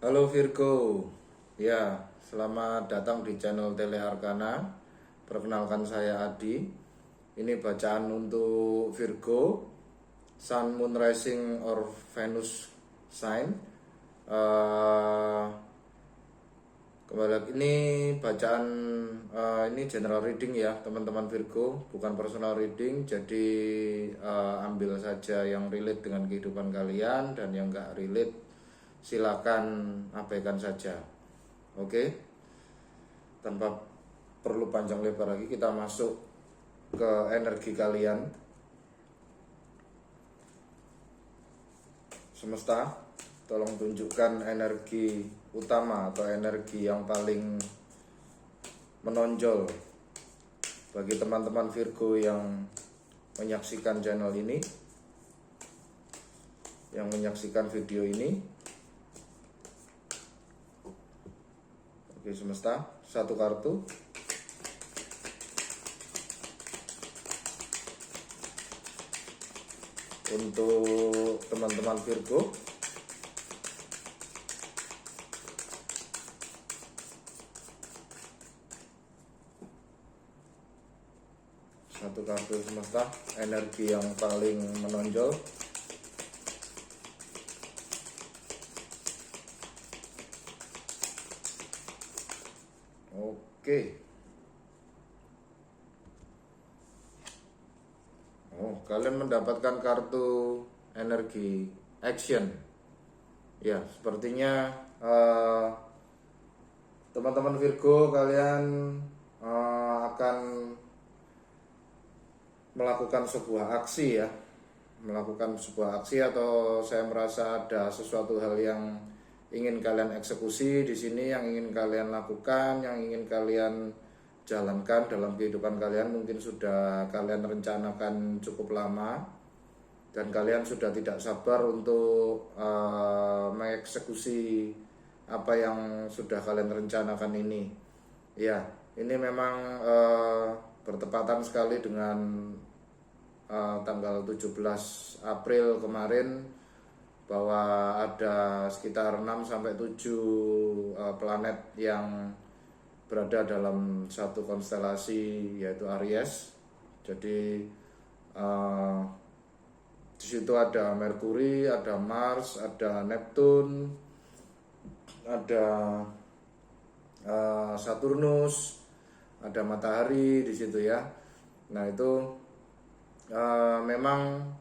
Halo Virgo, ya selamat datang di channel Tele Arkana. Perkenalkan saya Adi. Ini bacaan untuk Virgo, Sun, Moon, Rising, or Venus sign. Eh, Kembali lagi, ini bacaan ini general reading ya teman-teman Virgo, bukan personal reading. Jadi ambil saja yang relate dengan kehidupan kalian, dan yang nggak relate silakan abaikan saja. Oke, tanpa perlu panjang lebar lagi, kita masuk ke energi kalian. Semesta, tolong tunjukkan energi utama atau energi yang paling menonjol bagi teman-teman Virgo yang menyaksikan channel ini, yang menyaksikan video ini. Oke, semesta, satu kartu. Untuk teman-teman Virgo, satu kartu semesta, energi yang paling menonjol. Oke. Oh, kalian mendapatkan kartu energi action. Ya, sepertinya teman-teman Virgo, kalian akan melakukan sebuah aksi ya. Melakukan sebuah aksi, atau saya merasa ada sesuatu hal yang ingin kalian eksekusi di sini, yang ingin kalian lakukan, yang ingin kalian jalankan dalam kehidupan kalian. Mungkin sudah kalian rencanakan cukup lama, dan kalian sudah tidak sabar untuk mengeksekusi apa yang sudah kalian rencanakan ini. Ya, ini memang bertepatan sekali dengan tanggal 17 April kemarin, bahwa ada sekitar 6-7 planet yang berada dalam satu konstelasi, yaitu Aries. Jadi di situ ada Merkuri, ada Mars, ada Neptune, ada Saturnus, ada Matahari di situ ya. Nah itu memang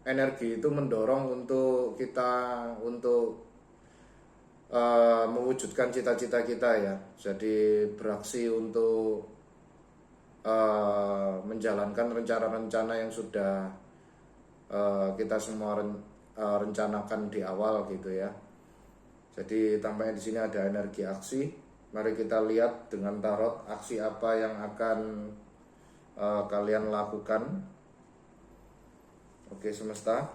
energi itu mendorong untuk kita untuk mewujudkan cita-cita kita ya. Jadi beraksi untuk menjalankan rencana-rencana yang sudah kita semua rencanakan di awal gitu ya. Jadi tampaknya di sini ada energi aksi. Mari kita lihat dengan tarot aksi apa yang akan kalian lakukan. Oke, semesta,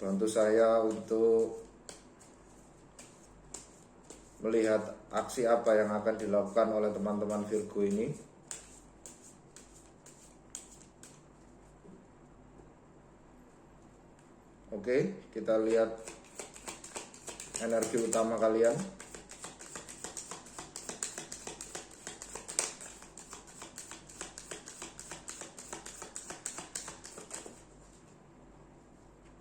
bantu saya untuk melihat aksi apa yang akan dilakukan oleh teman-teman Virgo ini. Oke, kita lihat energi utama kalian.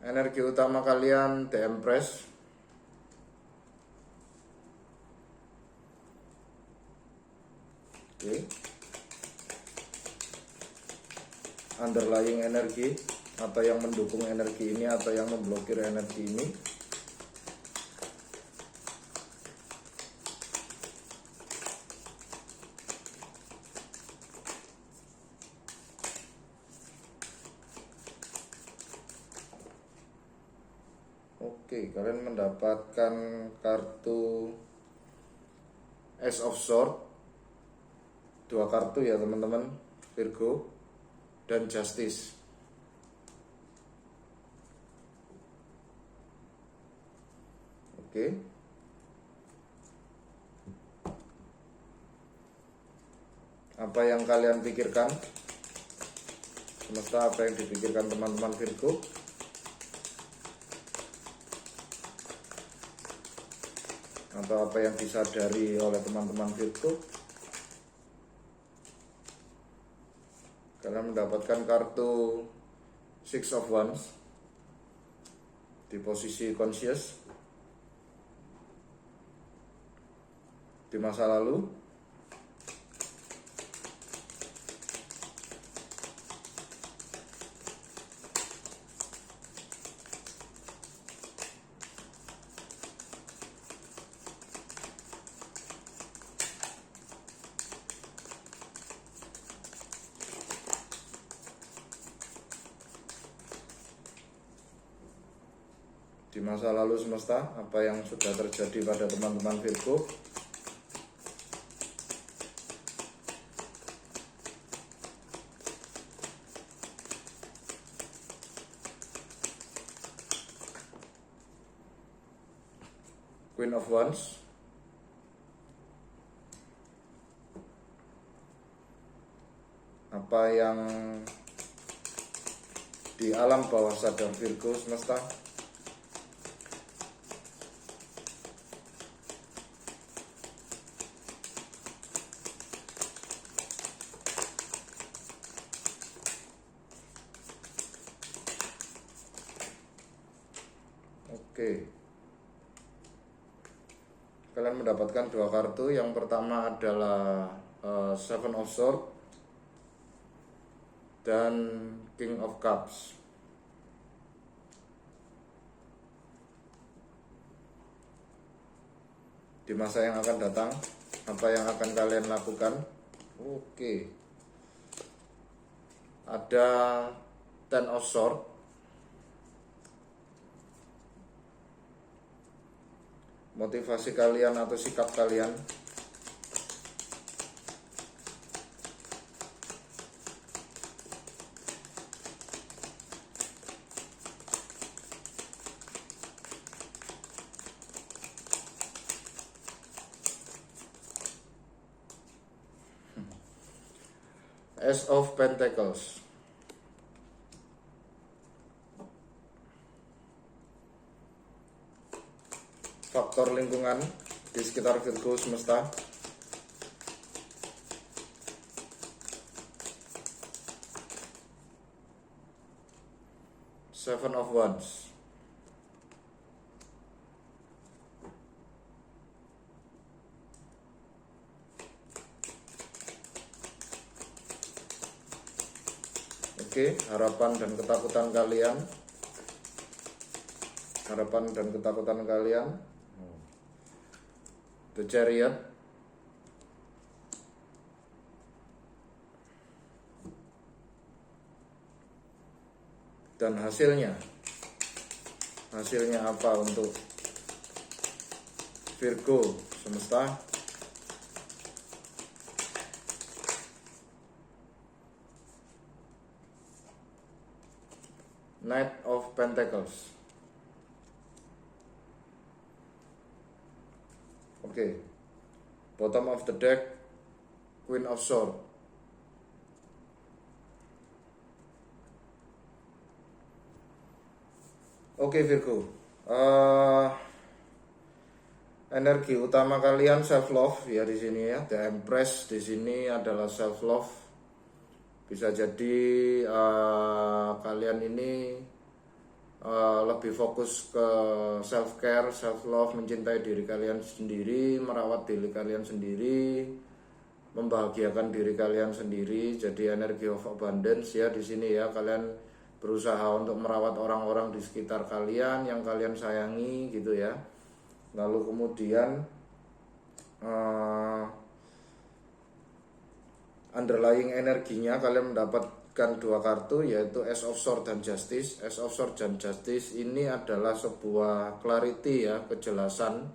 Energi utama kalian, The Empress. Oke. Underlying energi, atau yang mendukung energi ini atau yang memblokir energi ini. Oke, kalian mendapatkan kartu Ace of Swords, 2 kartu ya teman-teman Virgo, dan Justice. Oke. Apa yang kalian pikirkan? Semesta, apa yang dipikirkan teman-teman Virgo? atau apa yang disadari oleh teman-teman Virgo. Kalian mendapatkan kartu Six of Wands di posisi conscious di masa lalu. Di masa lalu semesta, apa yang sudah terjadi pada teman-teman Virgo. Queen of Wands. Apa yang di alam bawah sadar Virgo semesta. Oke. Kalian mendapatkan dua kartu. Yang pertama adalah Seven of Swords dan King of Cups. Di masa yang akan datang, apa yang akan kalian lakukan? Oke. Ada Ten of Swords. Motivasi kalian atau sikap kalian. Ace of Pentacles. Faktor lingkungan di sekitar Virgo semesta. Seven of Wands. Oke, harapan dan ketakutan kalian. Harapan dan ketakutan kalian. The Chariot. Dan hasilnya apa untuk Virgo semesta? Knight of Pentacles. Oke. Bottom of the deck, Queen of Swords. Oke Virgo, energi utama kalian self love ya di sini ya. The Empress di sini adalah self love. Bisa jadi kalian ini lebih fokus ke self care, self love, mencintai diri kalian sendiri, merawat diri kalian sendiri, membahagiakan diri kalian sendiri. Jadi energi of abundance ya di sini ya. Kalian berusaha untuk merawat orang-orang di sekitar kalian yang kalian sayangi gitu ya. Lalu kemudian underlying energinya kalian mendapatkan dua kartu, yaitu Ace of Swords dan Justice. Ace of Swords dan Justice ini adalah sebuah clarity ya, kejelasan.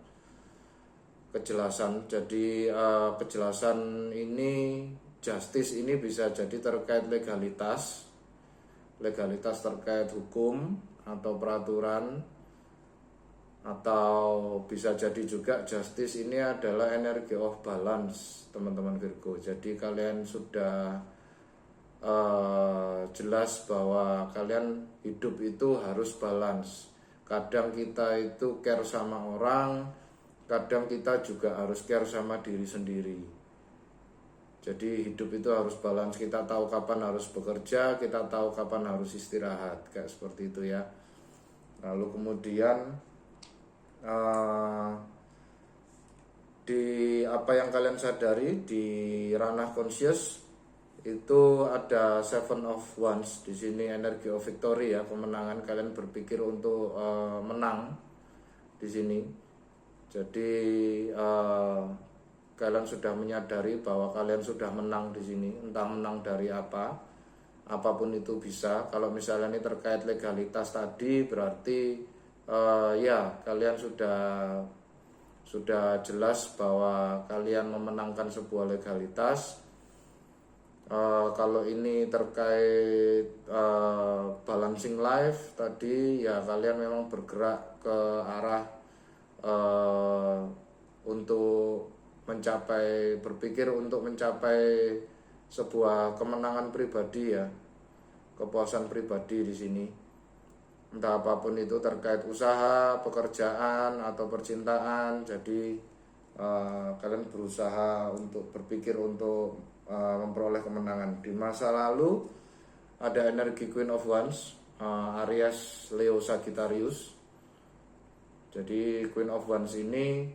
Jadi kejelasan ini, justice ini bisa jadi terkait legalitas terkait hukum atau peraturan, atau bisa jadi juga justice ini adalah energi of balance teman-teman Virgo. Jadi kalian sudah jelas bahwa kalian hidup itu harus balance. Kadang kita itu care sama orang, kadang kita juga harus care sama diri sendiri. Jadi hidup itu harus balance, kita tahu kapan harus bekerja, kita tahu kapan harus istirahat, kayak seperti itu ya. Lalu kemudian di apa yang kalian sadari di ranah conscious itu ada Seven of Wands di sini, energi of victory ya, kemenangan. Kalian berpikir untuk menang di sini. Jadi kalian sudah menyadari bahwa kalian sudah menang di sini, entah menang dari apa, apapun itu bisa. Kalau misalnya ini terkait legalitas tadi, berarti ya kalian sudah jelas bahwa kalian memenangkan sebuah legalitas. Kalau ini terkait balancing life tadi, ya kalian memang bergerak ke arah untuk berpikir untuk mencapai sebuah kemenangan pribadi ya, kepuasan pribadi di sini. Entah apapun itu terkait usaha, pekerjaan atau percintaan. Jadi kalian berusaha untuk berpikir untuk memperoleh kemenangan. Di masa lalu ada energi Queen of Wands, Aries, Leo, Sagittarius. Jadi Queen of Wands ini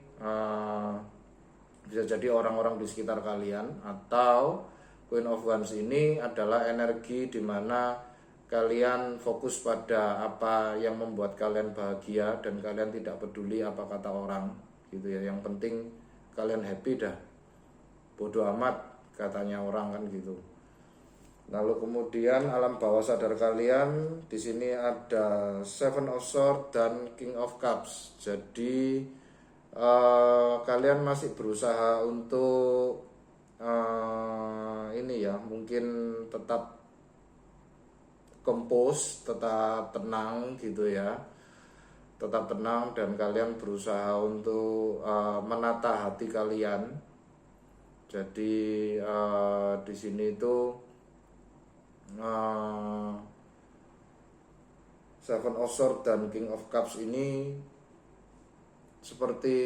bisa jadi orang-orang di sekitar kalian, atau Queen of Wands ini adalah energi di mana kalian fokus pada apa yang membuat kalian bahagia dan kalian tidak peduli apa kata orang gitu ya. Yang penting kalian happy dah, bodoh amat katanya orang kan gitu. Lalu kemudian alam bawah sadar kalian di sini ada Seven of Swords dan King of Cups. Jadi kalian masih berusaha untuk ini ya, mungkin tetap kompos, tetap tenang gitu ya, tetap tenang, dan kalian berusaha untuk menata hati kalian. Jadi di sini itu Seven of Swords dan King of Cups ini seperti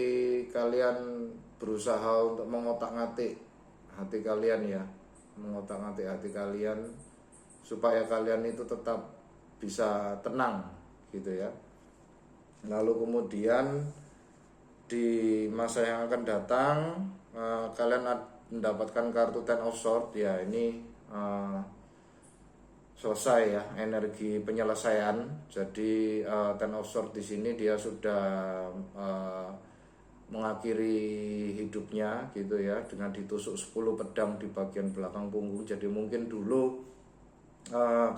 kalian berusaha untuk mengotak-ngatik hati kalian ya, mengotak-ngatik hati kalian supaya kalian itu tetap bisa tenang gitu ya. Lalu kemudian di masa yang akan datang kalian mendapatkan kartu Ten of Swords ya. Ini selesai ya, energi penyelesaian. Jadi Ten of Swords di sini dia sudah mengakhiri hidupnya gitu ya, dengan ditusuk 10 pedang di bagian belakang punggung. Jadi mungkin dulu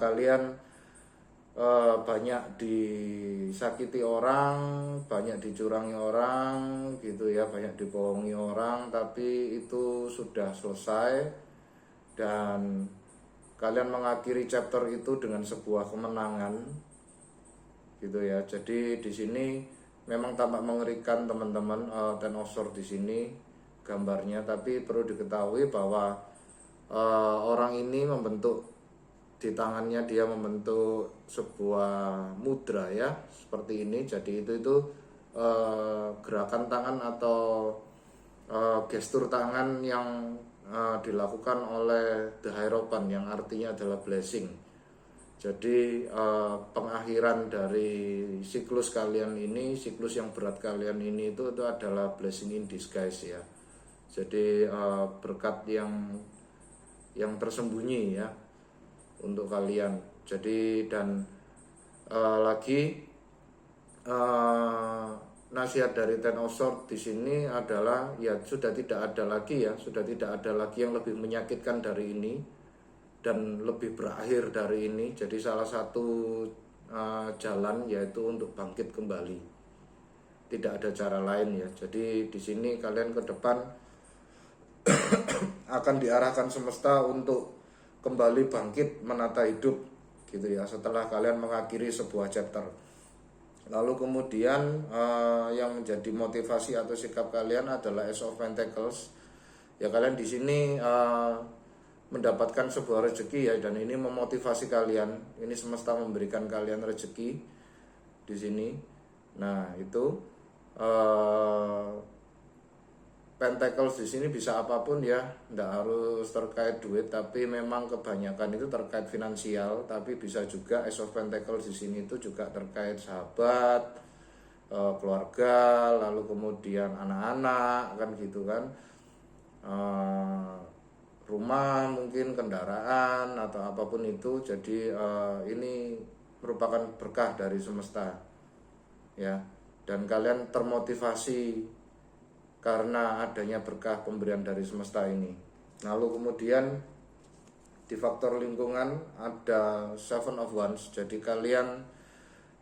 kalian banyak disakiti orang, banyak dicurangi orang gitu ya, banyak dibohongi orang, tapi itu sudah selesai dan kalian mengakhiri chapter itu dengan sebuah kemenangan gitu ya. Jadi di sini memang tampak mengerikan teman-teman, Ten of Swords di sini gambarnya, tapi perlu diketahui bahwa orang ini di tangannya dia membentuk sebuah mudra ya, seperti ini. Jadi itu gerakan tangan atau gestur tangan yang dilakukan oleh The Hierophant, yang artinya adalah blessing. Jadi pengakhiran dari siklus kalian ini, siklus yang berat kalian ini itu adalah blessing in disguise ya. Jadi berkat yang tersembunyi ya untuk kalian. Jadi dan lagi nasihat dari Ten of Swords di sini adalah ya sudah tidak ada lagi yang lebih menyakitkan dari ini dan lebih berakhir dari ini. Jadi salah satu jalan yaitu untuk bangkit kembali. Tidak ada cara lain ya. Jadi di sini kalian ke depan akan diarahkan semesta untuk kembali bangkit menata hidup gitu ya, setelah kalian mengakhiri sebuah chapter. Lalu kemudian yang menjadi motivasi atau sikap kalian adalah Ace of Pentacles. Ya kalian di sini mendapatkan sebuah rezeki ya, dan ini memotivasi kalian. Ini semesta memberikan kalian rezeki di sini. Nah itu Pentacles di sini bisa apapun ya, nggak harus terkait duit, tapi memang kebanyakan itu terkait finansial, tapi bisa juga Ace of Pentacles di sini itu juga terkait sahabat, keluarga, lalu kemudian anak-anak kan gitu kan, rumah mungkin, kendaraan atau apapun itu. Jadi ini merupakan berkah dari semesta ya, dan kalian termotivasi karena adanya berkah pemberian dari semesta ini. Lalu kemudian di faktor lingkungan ada Seven of Wands. Jadi kalian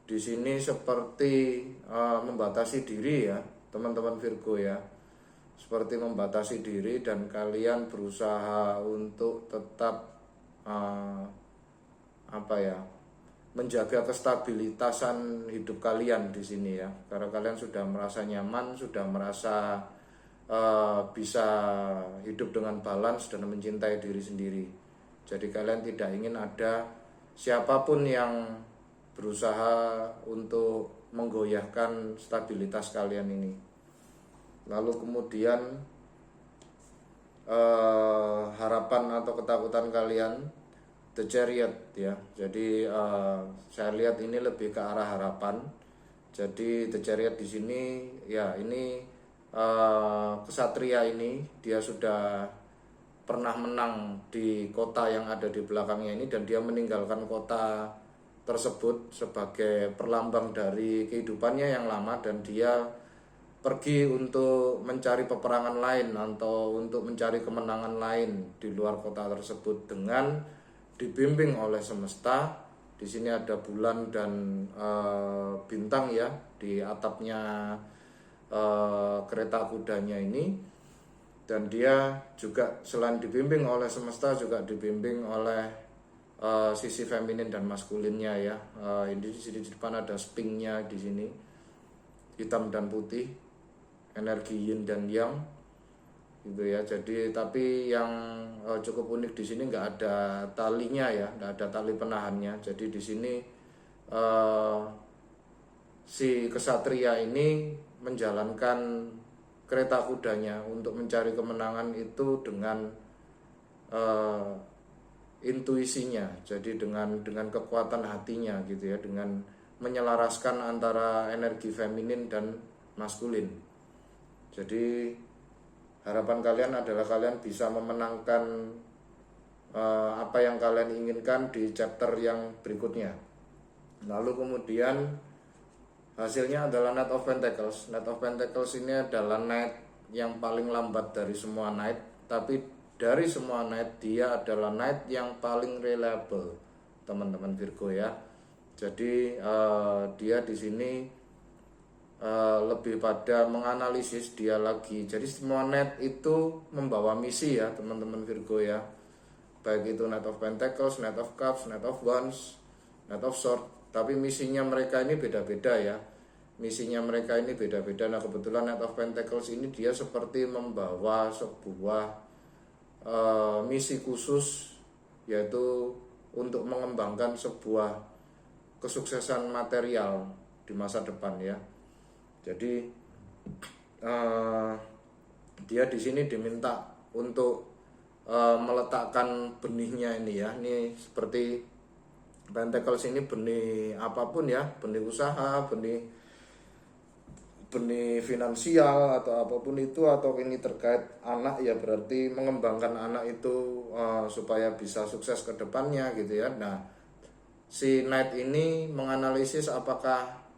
di sini seperti membatasi diri ya, teman-teman Virgo ya. Seperti membatasi diri, dan kalian berusaha untuk tetap menjaga kestabilitasan hidup kalian di sini ya, karena kalian sudah merasa nyaman, sudah merasa bisa hidup dengan balance dan mencintai diri sendiri. Jadi kalian tidak ingin ada siapapun yang berusaha untuk menggoyahkan stabilitas kalian ini. Lalu kemudian harapan atau ketakutan kalian, The Chariot ya. Jadi saya lihat ini lebih ke arah harapan. Jadi The Chariot di sini ya, ini kesatria ini dia sudah pernah menang di kota yang ada di belakangnya ini, dan dia meninggalkan kota tersebut sebagai perlambang dari kehidupannya yang lama, dan dia pergi untuk mencari peperangan lain atau untuk mencari kemenangan lain di luar kota tersebut dengan dibimbing oleh semesta. Di sini ada bulan dan bintang ya di atapnya kereta kudanya ini, dan dia juga selain dibimbing oleh semesta juga dibimbing oleh sisi feminin dan maskulinnya ya. Ini di sini di depan ada sphinxnya di sini, hitam dan putih, energi yin dan yang gitu ya. Jadi tapi yang cukup unik di sini nggak ada talinya ya, nggak ada tali penahannya. Jadi di sini si kesatria ini menjalankan kereta kudanya untuk mencari kemenangan itu dengan intuisinya. Jadi dengan kekuatan hatinya gitu ya, dengan menyelaraskan antara energi feminin dan maskulin. Jadi harapan kalian adalah kalian bisa memenangkan apa yang kalian inginkan di chapter yang berikutnya. Lalu kemudian hasilnya adalah Knight of Pentacles. Knight of Pentacles ini adalah knight yang paling lambat dari semua knight, tapi dari semua knight dia adalah knight yang paling reliable, teman-teman Virgo ya. Jadi dia di sini lebih pada menganalisis dia lagi. Jadi semua knight itu membawa misi ya, teman-teman Virgo ya. Baik itu Knight of Pentacles, Knight of Cups, Knight of Wands, Knight of Swords. Tapi misinya mereka ini beda-beda ya. Misinya mereka ini beda-beda. Nah kebetulan Knight of Pentacles ini dia seperti membawa sebuah misi khusus, yaitu untuk mengembangkan sebuah kesuksesan material di masa depan ya. Jadi dia di sini diminta untuk meletakkan benihnya ini ya. Ini seperti Pentacles ini benih apapun ya, benih usaha, benih finansial atau apapun itu, atau ini terkait anak ya, berarti mengembangkan anak itu supaya bisa sukses ke depannya gitu ya. Nah si Knight ini menganalisis apakah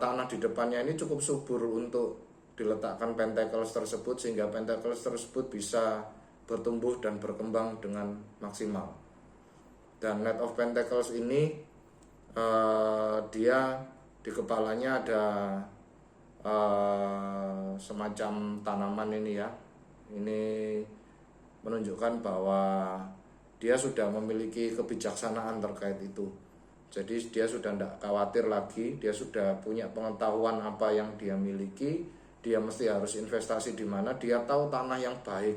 tanah di depannya ini cukup subur untuk diletakkan Pentacles tersebut, sehingga Pentacles tersebut bisa bertumbuh dan berkembang dengan maksimal. Dan Knight of Pentacles ini dia di kepalanya ada semacam tanaman ini ya. Ini menunjukkan bahwa dia sudah memiliki kebijaksanaan terkait itu. Jadi dia sudah tidak khawatir lagi, dia sudah punya pengetahuan apa yang dia miliki, dia mesti harus investasi di mana, dia tahu tanah yang baik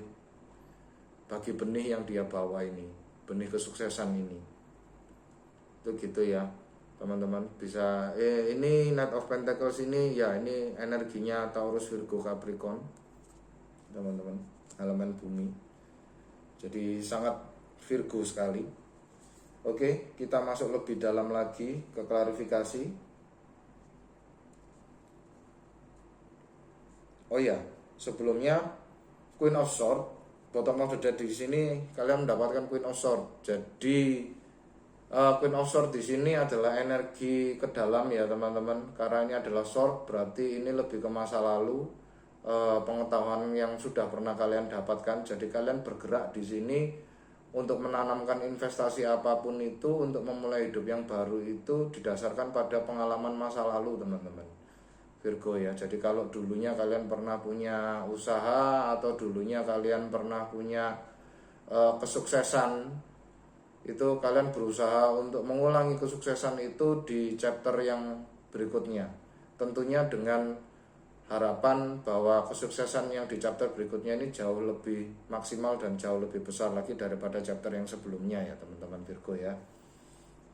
bagi benih yang dia bawa ini, benih kesuksesan ini. Itu gitu ya teman-teman. Bisa ini Knight of Pentacles ini ya, ini energinya Taurus, Virgo, Capricorn. teman-teman, elemen bumi. Jadi sangat Virgo sekali. Oke, kita masuk lebih dalam lagi ke klarifikasi. Oh ya, sebelumnya Queen of Swords, bottom of the deck di sini kalian mendapatkan Queen of Swords. Jadi Queen of Swords di sini adalah energi ke dalam ya teman-teman. Karena ini adalah sword, berarti ini lebih ke masa lalu, pengetahuan yang sudah pernah kalian dapatkan. Jadi kalian bergerak di sini untuk menanamkan investasi apapun itu, untuk memulai hidup yang baru itu didasarkan pada pengalaman masa lalu teman-teman Virgo ya. Jadi kalau dulunya kalian pernah punya usaha atau dulunya kalian pernah punya kesuksesan, itu kalian berusaha untuk mengulangi kesuksesan itu di chapter yang berikutnya. Tentunya dengan harapan bahwa kesuksesan yang di chapter berikutnya ini jauh lebih maksimal dan jauh lebih besar lagi daripada chapter yang sebelumnya ya teman-teman Virgo ya.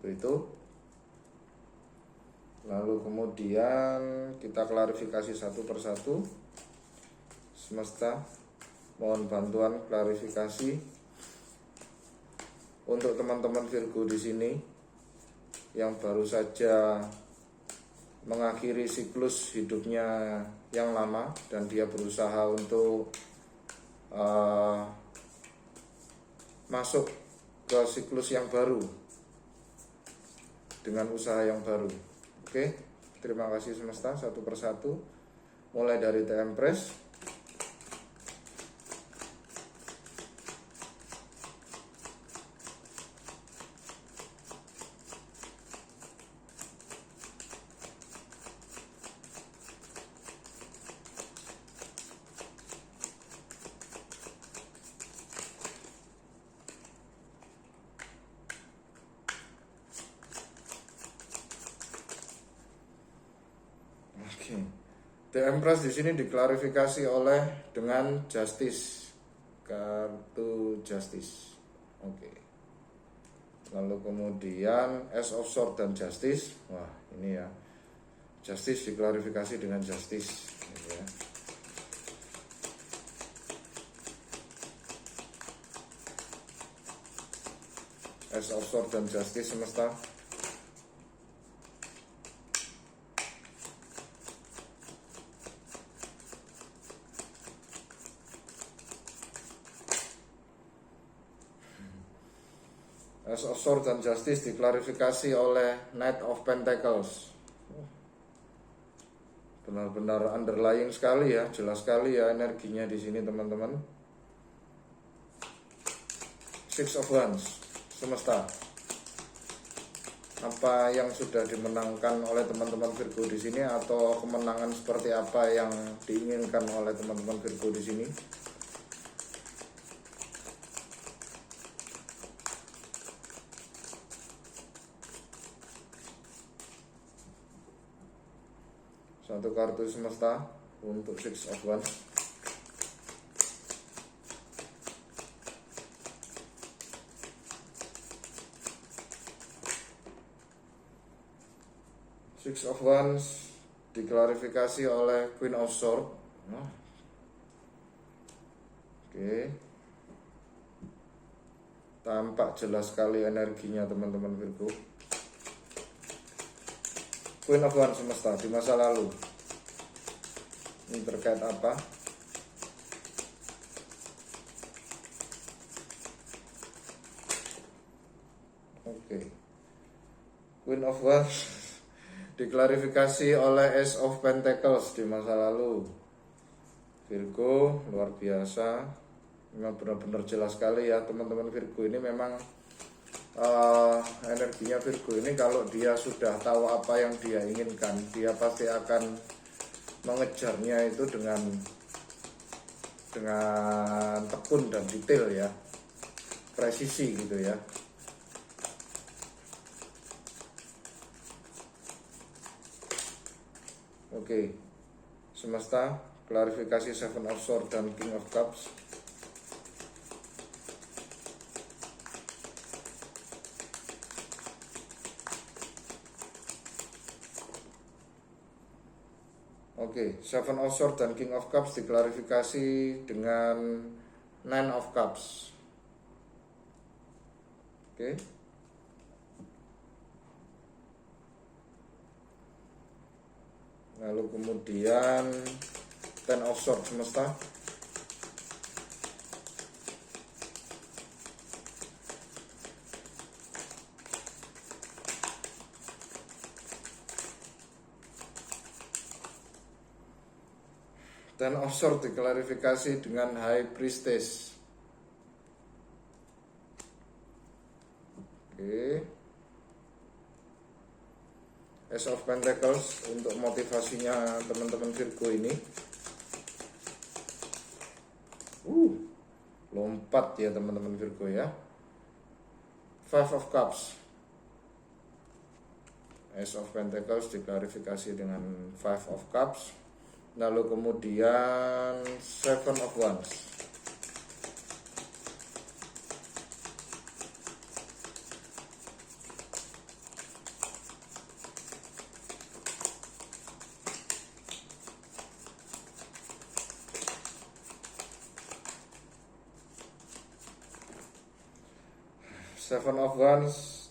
Itu. Lalu kemudian kita klarifikasi satu persatu. Semesta mohon bantuan klarifikasi untuk teman-teman Virgo di sini yang baru saja mengakhiri siklus hidupnya yang lama dan dia berusaha untuk masuk ke siklus yang baru dengan usaha yang baru. Oke, terima kasih semesta satu persatu. Mulai dari The Empress, The Empress di sini diklarifikasi oleh dengan Justice, kartu Justice. Oke. Lalu kemudian Ace of Swords dan Justice. Wah, ini ya. Justice diklarifikasi dengan Justice, gitu ya. Ace of Swords dan Justice semesta. Ace of Swords dan Justice diklarifikasi oleh Knight of Pentacles. Benar-benar underlying sekali ya, jelas sekali ya energinya di sini teman-teman. Six of Wands semesta. Apa yang sudah dimenangkan oleh teman-teman Virgo di sini, atau kemenangan seperti apa yang diinginkan oleh teman-teman Virgo di sini? Satu kartu semesta untuk Six of Wands. Six of Wands diklarifikasi oleh Queen of Swords. Oke. Tampak jelas sekali energinya teman-teman Virgo. Queen of Wands semesta di masa lalu. Ini terkait apa? Oke. Queen of Wands diklarifikasi oleh Ace of Pentacles di masa lalu. Virgo luar biasa. Memang benar-benar jelas sekali ya teman-teman Virgo ini. Memang energinya Virgo ini kalau dia sudah tahu apa yang dia inginkan, dia pasti akan mengejarnya itu dengan tekun dan detail ya, presisi gitu ya. Oke, semesta klarifikasi Seven of Swords dan King of Cups. Oke, Seven of Swords dan King of Cups diklarifikasi dengan Nine of Cups. Oke. Lalu kemudian Ten of Swords semesta. Ten of Swords diklarifikasi dengan High Priestess. Oke. Ace of Pentacles untuk motivasinya teman-teman Virgo ini. Lompat ya teman-teman Virgo ya. Five of Cups. Ace of Pentacles diklarifikasi dengan Five of Cups. Lalu kemudian Seven of Wands. Seven of Wands,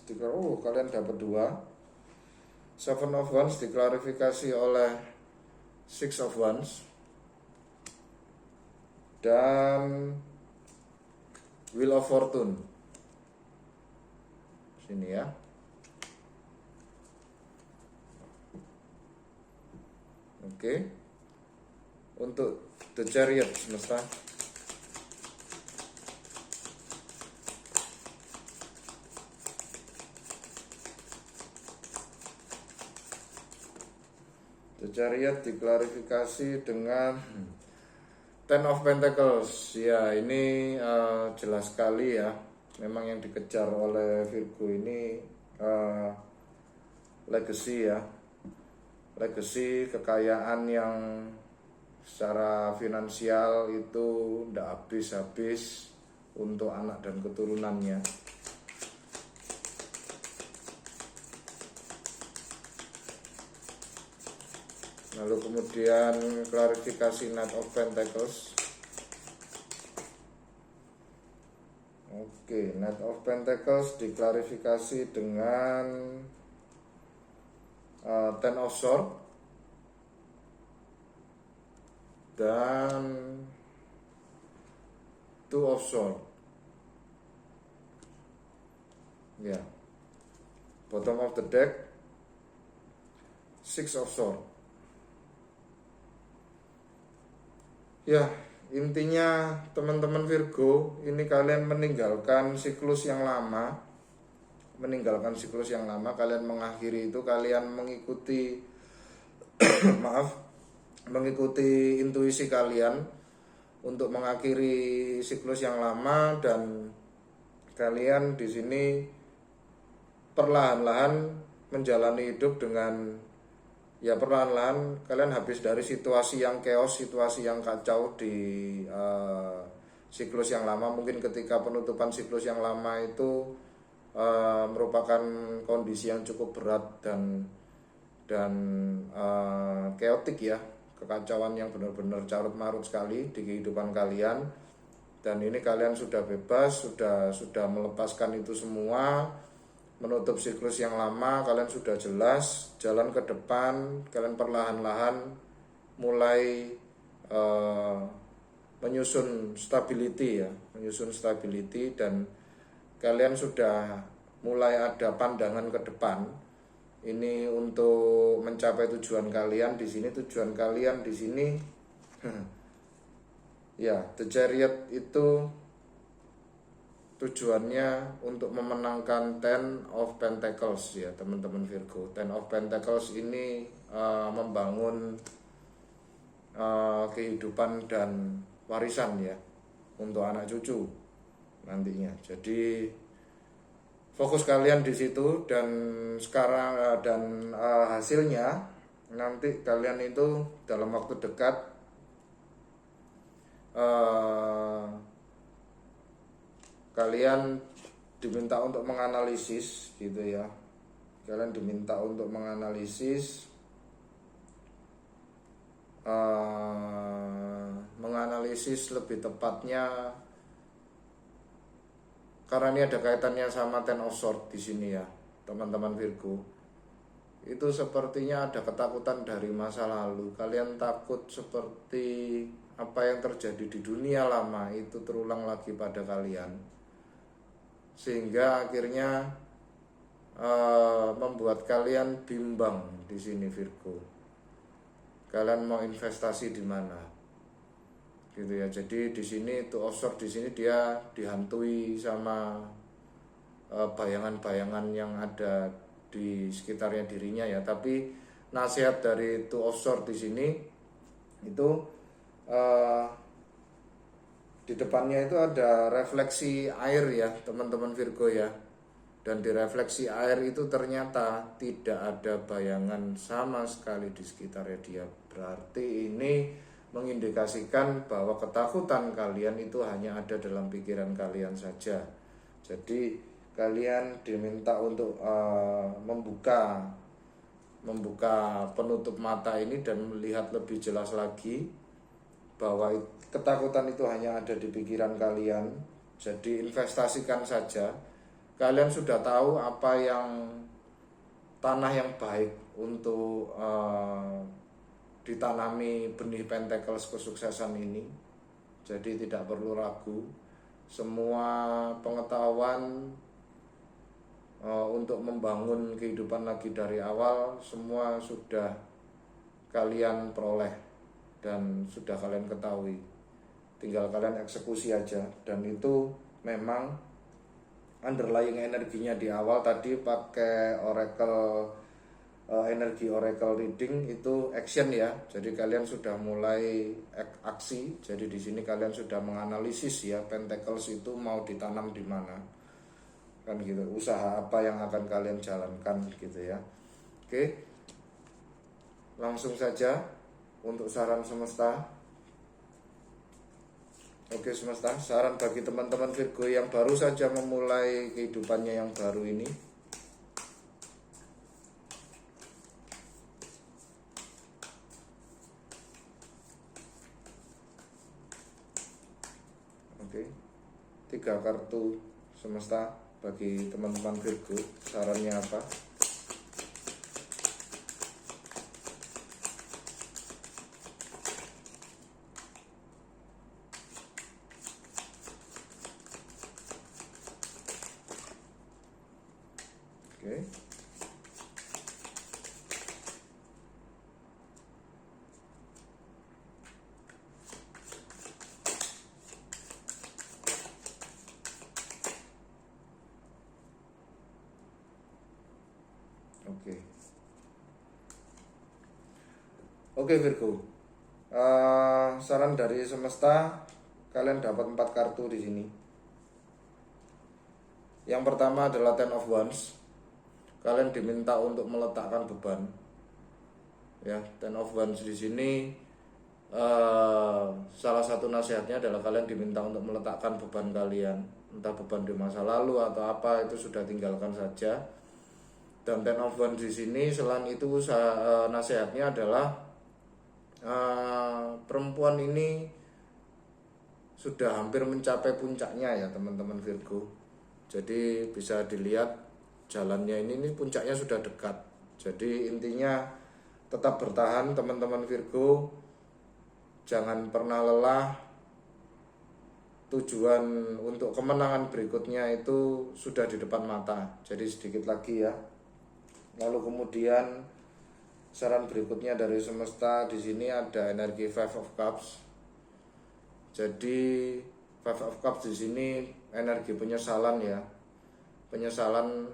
kalian dapat 2. Seven of Wands diklarifikasi oleh Six of Wands dan Wheel of Fortune. Sini ya. Oke. Untuk The Chariot semesta. The Chariot diklarifikasi dengan Ten of Pentacles. Ya, ini jelas sekali ya. Memang yang dikejar oleh Virgo ini legacy ya. Legacy, kekayaan yang secara finansial itu tidak habis-habis untuk anak dan keturunannya. Lalu kemudian klarifikasi Knight of Pentacles. Oke, Knight of Pentacles diklarifikasi dengan Ten of Swords dan Two of Swords. Ya, bottom of the deck Six of Swords. Ya, intinya teman-teman Virgo, ini kalian meninggalkan siklus yang lama. Kalian mengakhiri itu, kalian mengikuti mengikuti intuisi kalian untuk mengakhiri siklus yang lama, dan kalian di sini perlahan-lahan menjalani hidup dengan perlahan-lahan kalian habis dari situasi yang chaos, situasi yang kacau di siklus yang lama. Mungkin ketika penutupan siklus yang lama itu merupakan kondisi yang cukup berat dan chaotic ya, kekacauan yang benar-benar carut marut sekali di kehidupan kalian. Dan ini kalian sudah bebas, sudah melepaskan itu semua, menutup siklus yang lama. Kalian sudah jelas jalan ke depan. Kalian perlahan-lahan mulai menyusun stability dan kalian sudah mulai ada pandangan ke depan. Ini untuk mencapai tujuan kalian di sini. Ya, The Chariot itu tujuannya untuk memenangkan Ten of Pentacles ya teman-teman Virgo. Ten of Pentacles ini membangun kehidupan dan warisan ya untuk anak cucu nantinya. Jadi fokus kalian di situ, dan sekarang hasilnya nanti kalian itu dalam waktu dekat kalian diminta untuk menganalisis gitu ya. Kalian diminta untuk menganalisis menganalisis lebih tepatnya, karena ini ada kaitannya sama Ten of Swords di sini ya, teman-teman Virgo. Itu sepertinya ada ketakutan dari masa lalu. Kalian takut seperti apa yang terjadi di dunia lama itu terulang lagi pada kalian, sehingga akhirnya membuat kalian bimbang di sini Virgo. Kalian mau investasi di mana? Gitu ya. Jadi di sini Two of Swords di sini dia dihantui sama bayangan-bayangan yang ada di sekitarnya dirinya ya. Tapi nasihat dari Two of Swords di sini itu di depannya itu ada refleksi air ya, teman-teman Virgo ya. Dan di refleksi air itu ternyata tidak ada bayangan sama sekali di sekitarnya dia. Berarti ini mengindikasikan bahwa ketakutan kalian itu hanya ada dalam pikiran kalian saja. Jadi kalian diminta untuk membuka penutup mata ini dan melihat lebih jelas lagi bahwa ketakutan itu hanya ada di pikiran kalian. Jadi investasikan saja. Kalian sudah tahu apa yang tanah yang baik untuk ditanami benih Pentacles kesuksesan ini. Jadi tidak perlu ragu. Semua pengetahuan untuk membangun kehidupan lagi dari awal semua sudah kalian peroleh dan sudah kalian ketahui. Tinggal kalian eksekusi aja. Dan itu memang underlying energinya di awal tadi pakai oracle energi oracle reading itu action ya. Jadi kalian sudah mulai aksi. Jadi di sini kalian sudah menganalisis ya Pentacles itu mau ditanam di mana. Kan gitu. Usaha apa yang akan kalian jalankan gitu ya. Oke. Langsung saja untuk saran semesta. Oke semesta, saran bagi teman-teman Virgo yang baru saja memulai kehidupannya yang baru ini. Oke, 3 kartu semesta bagi teman-teman Virgo, sarannya apa? Oke. Oke Virgo. Saran dari semesta, kalian dapat 4 kartu di sini. Yang pertama adalah Ten of Wands. Kalian diminta untuk meletakkan beban. Ya, Ten of Wands di sini salah satu nasihatnya adalah kalian diminta untuk meletakkan beban kalian, entah beban di masa lalu atau apa, itu sudah tinggalkan saja. Dan Ten of Wands di sini selain itu nasihatnya adalah perempuan ini sudah hampir mencapai puncaknya ya teman-teman Virgo. Jadi bisa dilihat jalannya ini puncaknya sudah dekat. Jadi intinya tetap bertahan teman-teman Virgo. Jangan pernah lelah. Tujuan untuk kemenangan berikutnya itu sudah di depan mata. Jadi sedikit lagi ya. Lalu kemudian saran berikutnya dari semesta di sini ada energi Five of Cups. Jadi Five of Cups di sini energi penyesalan ya. Penyesalan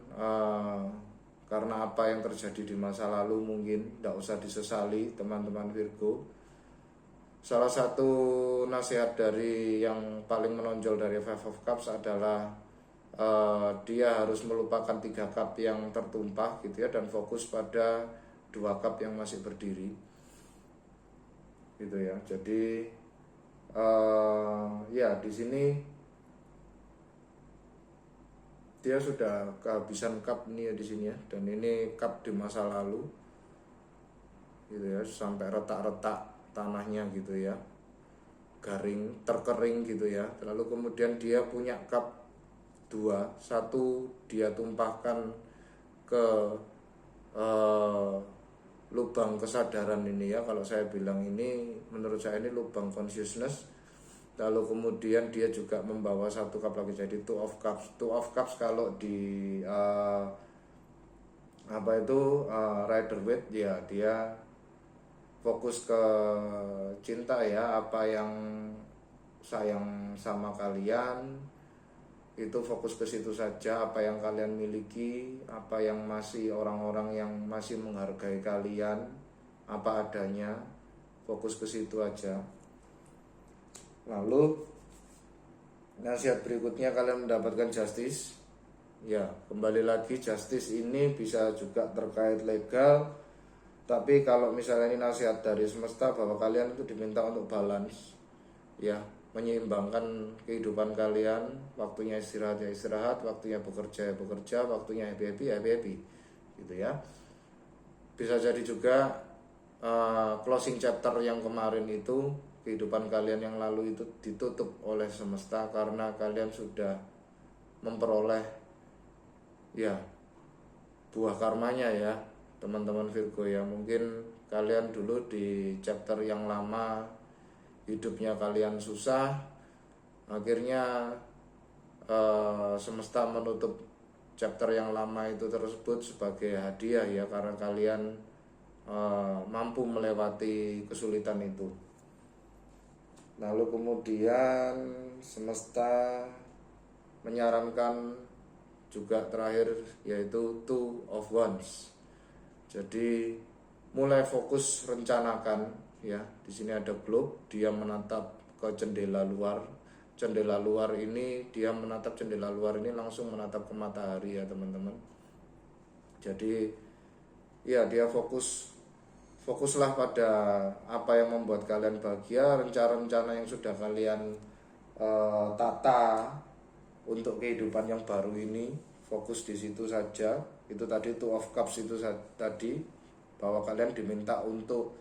karena apa yang terjadi di masa lalu mungkin tidak usah disesali teman-teman Virgo. Salah satu nasihat dari yang paling menonjol dari Five of Cups adalah dia harus melupakan 3 cup yang tertumpah gitu ya, dan fokus pada 2 cup yang masih berdiri gitu ya. Jadi ya di sini dia sudah kehabisan cup nih ya di sini ya, dan ini cup di masa lalu gitu ya, sampai retak-retak tanahnya gitu ya, garing, terkering gitu ya. Lalu kemudian dia punya cup dua, satu dia tumpahkan ke lubang kesadaran ini ya, kalau saya bilang ini, menurut saya ini lubang consciousness. Lalu kemudian dia juga membawa satu cup lagi, jadi two of cups. Two of cups kalau di Rider Waite ya, dia fokus ke cinta ya, apa yang sayang sama kalian itu fokus ke situ saja, apa yang kalian miliki, apa yang masih orang-orang yang masih menghargai kalian apa adanya, fokus ke situ aja. Lalu nasihat berikutnya, kalian mendapatkan justice. Ya, kembali lagi justice ini bisa juga terkait legal, tapi kalau misalnya ini nasihat dari semesta bahwa kalian itu diminta untuk balance ya, menyeimbangkan kehidupan kalian, waktunya istirahat ya istirahat, waktunya bekerja ya bekerja, waktunya happy ya happy gitu ya. Bisa jadi juga closing chapter yang kemarin itu, kehidupan kalian yang lalu itu ditutup oleh semesta karena kalian sudah memperoleh ya buah karmanya ya teman-teman Virgo ya. Mungkin kalian dulu di chapter yang lama hidupnya kalian susah, akhirnya semesta menutup chapter yang lama itu tersebut sebagai hadiah ya, karena kalian mampu melewati kesulitan itu. Lalu kemudian semesta menyarankan juga terakhir yaitu two of wands. Jadi mulai fokus rencanakan ya. Di sini ada globe, dia menatap ke jendela luar. Jendela luar ini, dia menatap jendela luar ini langsung menatap ke matahari ya teman-teman. Jadi ya dia fokuslah pada apa yang membuat kalian bahagia, rencana-rencana yang sudah kalian tata untuk kehidupan yang baru ini, fokus di situ saja. Itu tadi two of cups itu tadi, bahwa kalian diminta untuk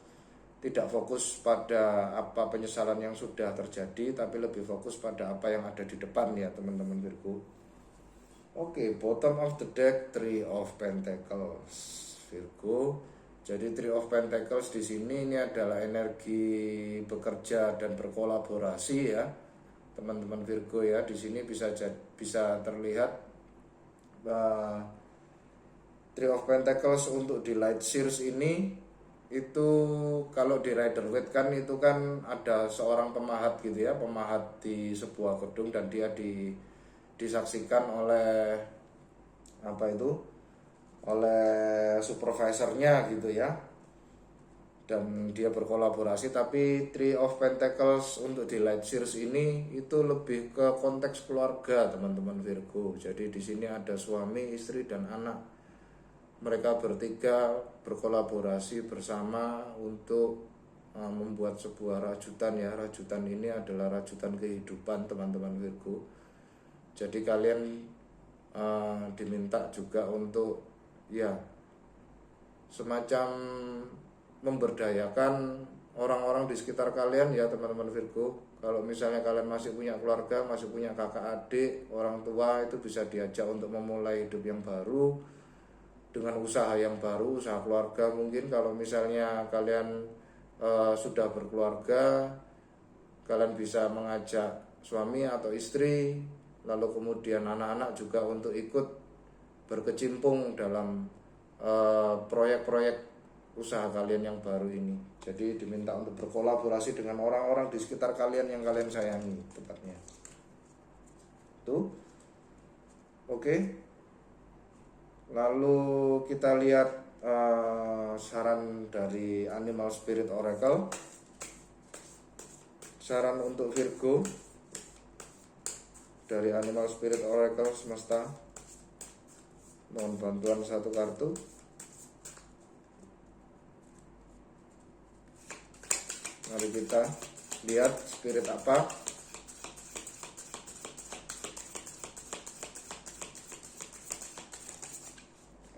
tidak fokus pada apa penyesalan yang sudah terjadi, tapi lebih fokus pada apa yang ada di depan ya teman-teman Virgo. Oke, bottom of the deck, Three of Pentacles Virgo. Jadi Three of Pentacles di sini ini adalah energi bekerja dan berkolaborasi ya teman-teman Virgo ya. Di sini bisa terlihat Three of Pentacles untuk di Light Series ini, itu kalau di Rider Waite kan itu kan ada seorang pemahat gitu ya, pemahat di sebuah gedung, dan dia disaksikan oleh oleh supervisornya gitu ya, dan dia berkolaborasi. Tapi Three of Pentacles untuk di Light Series ini itu lebih ke konteks keluarga teman-teman Virgo. Jadi di sini ada suami, istri, dan anak. Mereka bertiga berkolaborasi bersama untuk membuat sebuah rajutan ya. Rajutan ini adalah rajutan kehidupan teman-teman Virgo. Jadi kalian diminta juga untuk ya semacam memberdayakan orang-orang di sekitar kalian ya teman-teman Virgo. Kalau misalnya kalian masih punya keluarga, masih punya kakak adik, orang tua, itu bisa diajak untuk memulai hidup yang baru dengan usaha yang baru, usaha keluarga. Mungkin kalau misalnya kalian sudah berkeluarga, kalian bisa mengajak suami atau istri, lalu kemudian anak-anak juga untuk ikut berkecimpung dalam proyek-proyek usaha kalian yang baru ini. Jadi diminta untuk berkolaborasi dengan orang-orang di sekitar kalian yang kalian sayangi tepatnya. Tuh. Oke. Lalu kita lihat saran dari Animal Spirit Oracle. Saran untuk Virgo dari Animal Spirit Oracle semesta. Mohon bantuan satu kartu. Mari kita lihat spirit apa.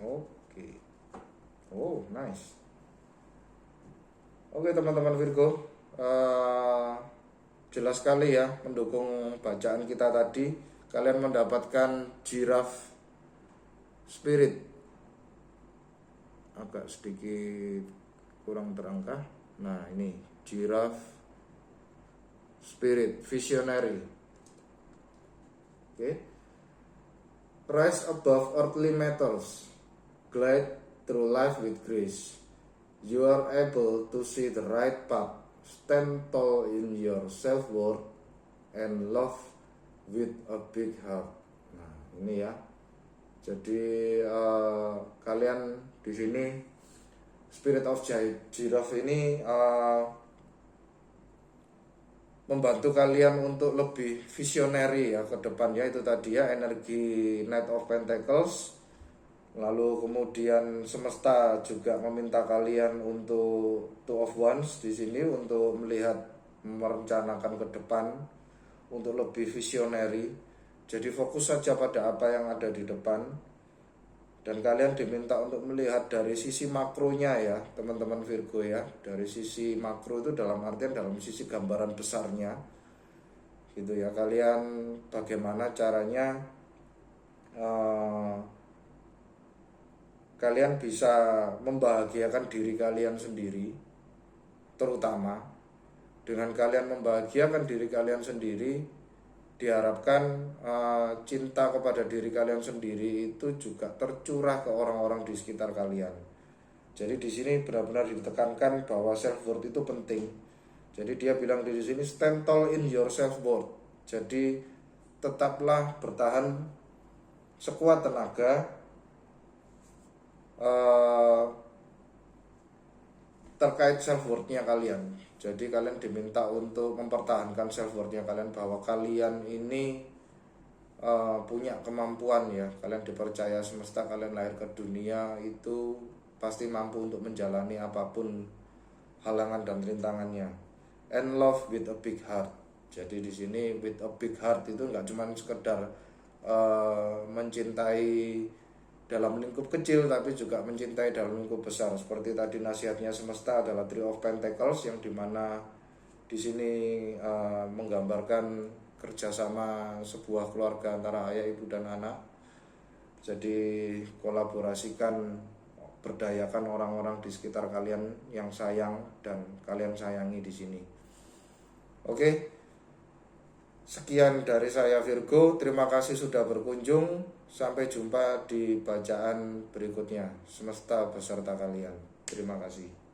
Oke. Oh, nice. Oke teman-teman Virgo, jelas sekali ya mendukung bacaan kita tadi. Kalian mendapatkan giraffe spirit, agak sedikit kurang terangkat. Nah ini giraffe spirit visionary. Oke. Rise above earthly matters, glide through life with grace. You are able to see the right path, stand tall in your self-worth, and love with a big heart. Nah, ini ya. Jadi kalian di sini Spirit of Giraffe ini membantu kalian untuk lebih visionary ya ke depannya. Itu tadi ya energi Knight of Pentacles. Lalu kemudian semesta juga meminta kalian untuk Two of Wands di sini untuk melihat, merencanakan ke depan untuk lebih visionary. Jadi fokus saja pada apa yang ada di depan. Dan kalian diminta untuk melihat dari sisi makronya ya teman-teman Virgo ya. Dari sisi makro itu dalam artian dalam sisi gambaran besarnya gitu ya. Kalian bagaimana caranya kalian bisa membahagiakan diri kalian sendiri. Terutama dengan kalian membahagiakan diri kalian sendiri, diharapkan cinta kepada diri kalian sendiri itu juga tercurah ke orang-orang di sekitar kalian. Jadi di sini benar-benar ditekankan bahwa self worth itu penting. Jadi dia bilang di sini stand tall in your self worth. Jadi tetaplah bertahan sekuat tenaga terkait self worth-nya kalian. Jadi kalian diminta untuk mempertahankan self worth-nya kalian, bahwa kalian ini punya kemampuan ya. Kalian dipercaya semesta, kalian lahir ke dunia itu pasti mampu untuk menjalani apapun halangan dan rintangannya. And love with a big heart. Jadi di sini with a big heart itu nggak cuma sekedar mencintai dalam lingkup kecil, tapi juga mencintai dalam lingkup besar. Seperti tadi nasihatnya semesta adalah Three of Pentacles, yang dimana di sini menggambarkan kerjasama sebuah keluarga antara ayah, ibu, dan anak. Jadi kolaborasikan, berdayakan orang-orang di sekitar kalian yang sayang dan kalian sayangi di sini. Oke, sekian dari saya Virgo. Terima kasih sudah berkunjung. Sampai jumpa di bacaan berikutnya. Semesta beserta kalian. Terima kasih.